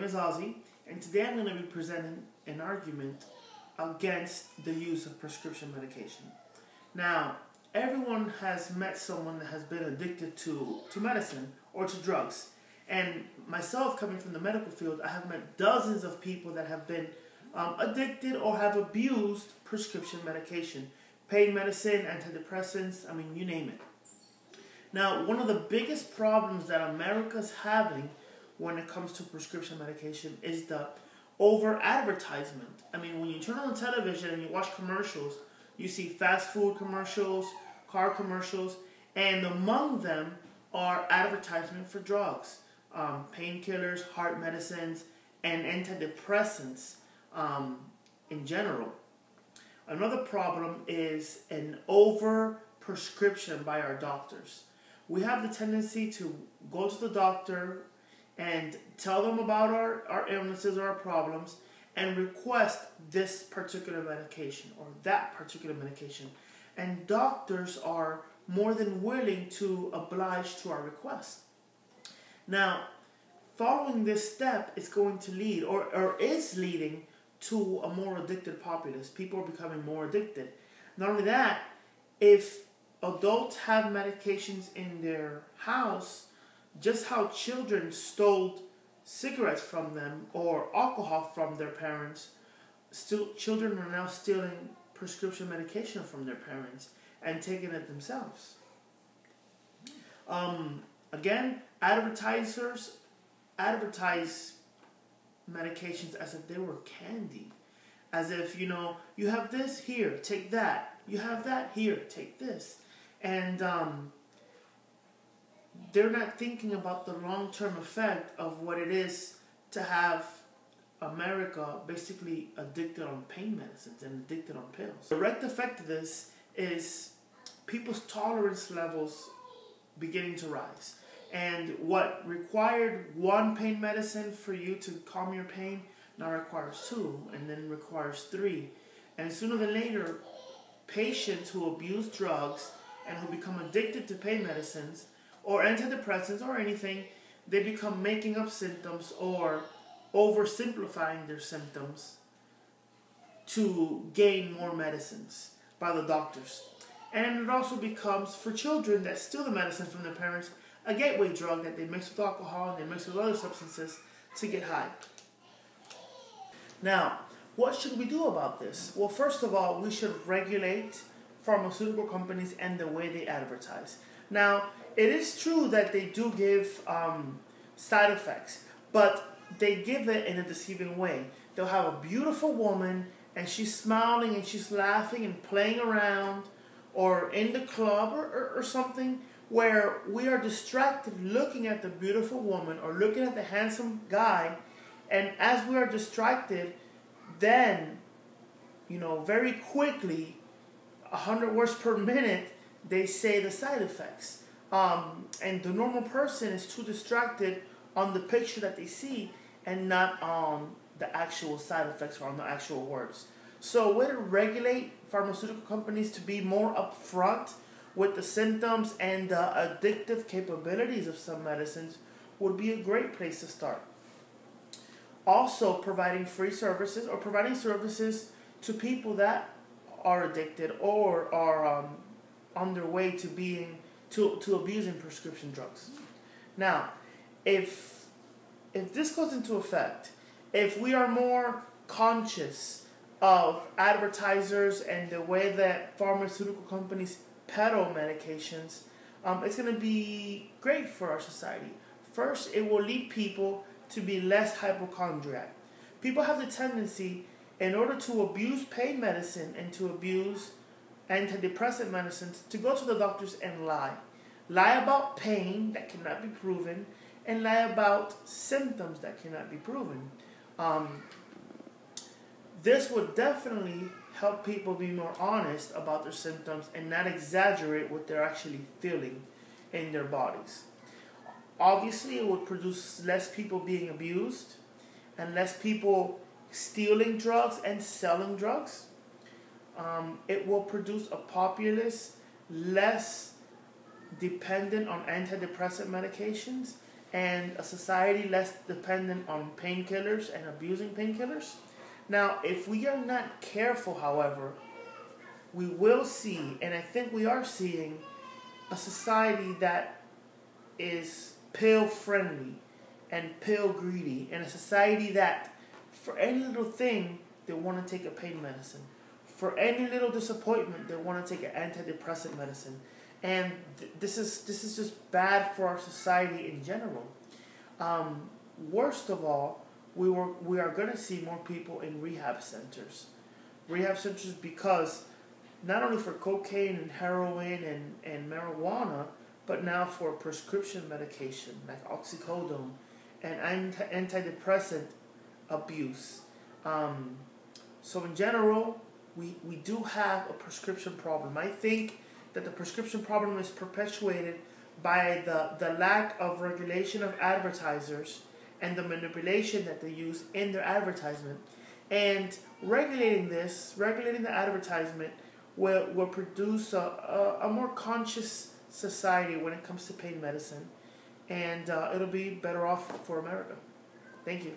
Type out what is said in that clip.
name is Ozzy, and today I'm going to be presenting an argument against the use of prescription medication. Now, everyone has met someone that has been addicted to medicine or to drugs. And myself, coming from the medical field, I have met dozens of people that have been addicted or have abused prescription medication. Pain medicine, antidepressants, I mean, you name it. Now, one of the biggest problems that America's having when it comes to prescription medication is the over-advertisement. I mean, when you turn on the television and you watch commercials, you see fast food commercials, car commercials, and among them are advertisements for drugs, painkillers, heart medicines, and antidepressants in general. Another problem is an over-prescription by our doctors. We have the tendency to go to the doctor and tell them about our illnesses or our problems and request this particular medication or that particular medication. And doctors are more than willing to oblige to our request. Now, following this step is going to lead or is leading to a more addicted populace. People are becoming more addicted. Not only that, if adults have medications in their house, just how children stole cigarettes from them or alcohol from their parents, children are now stealing prescription medication from their parents and taking it themselves. Again, advertisers advertise medications as if they were candy. As if, you have this, here, take that. You have that, here, take this. And they're not thinking about the long-term effect of what it is to have America basically addicted on pain medicines and addicted on pills. The direct effect of this is people's tolerance levels beginning to rise. And what required one pain medicine for you to calm your pain now requires two, and then requires three. And sooner than later, patients who abuse drugs and who become addicted to pain medicines or antidepressants or anything, they become making up symptoms or oversimplifying their symptoms to gain more medicines by the doctors. And it also becomes, for children that steal the medicine from their parents, a gateway drug that they mix with alcohol and they mix with other substances to get high. Now, what should we do about this? Well, first of all, we should regulate pharmaceutical companies and the way they advertise. Now, it is true that they do give side effects, but they give it in a deceiving way. They'll have a beautiful woman and she's smiling and she's laughing and playing around or in the club or something where we are distracted looking at the beautiful woman or looking at the handsome guy, and as we are distracted, then, very quickly, 100 words per minute, they say the side effects. And the normal person is too distracted on the picture that they see and not on the actual side effects or on the actual words. So a way to regulate pharmaceutical companies to be more upfront with the symptoms and the addictive capabilities of some medicines would be a great place to start. Also, providing free services or providing services to people that are addicted or are on their way to abusing prescription drugs. Now, if this goes into effect, if we are more conscious of advertisers and the way that pharmaceutical companies peddle medications, it's going to be great for our society. First, it will lead people to be less hypochondriac. People have the tendency, in order to abuse pain medicine and to abuse antidepressant medicines, to go to the doctors and lie. Lie about pain that cannot be proven, and lie about symptoms that cannot be proven. This would definitely help people be more honest about their symptoms and not exaggerate what they're actually feeling in their bodies. Obviously, it would produce less people being abused and less people stealing drugs and selling drugs. It will produce a populace less dependent on antidepressant medications and a society less dependent on painkillers and abusing painkillers. Now, if we are not careful, however, we will see, and I think we are seeing, a society that is pill friendly and pill greedy, and a society that for any little thing they want to take a pain medicine. For any little disappointment they want to take an antidepressant medicine. And this is just bad for our society in general. Worst of all, we are going to see more people in rehab centers. Rehab centers because not only for cocaine and heroin and marijuana, but now for prescription medication like oxycodone and antidepressant abuse. So in general, we do have a prescription problem. I think that the prescription problem is perpetuated by the lack of regulation of advertisers and the manipulation that they use in their advertisement. And regulating the advertisement will produce a more conscious society when it comes to pain medicine. And it'll be better off for America. Thank you.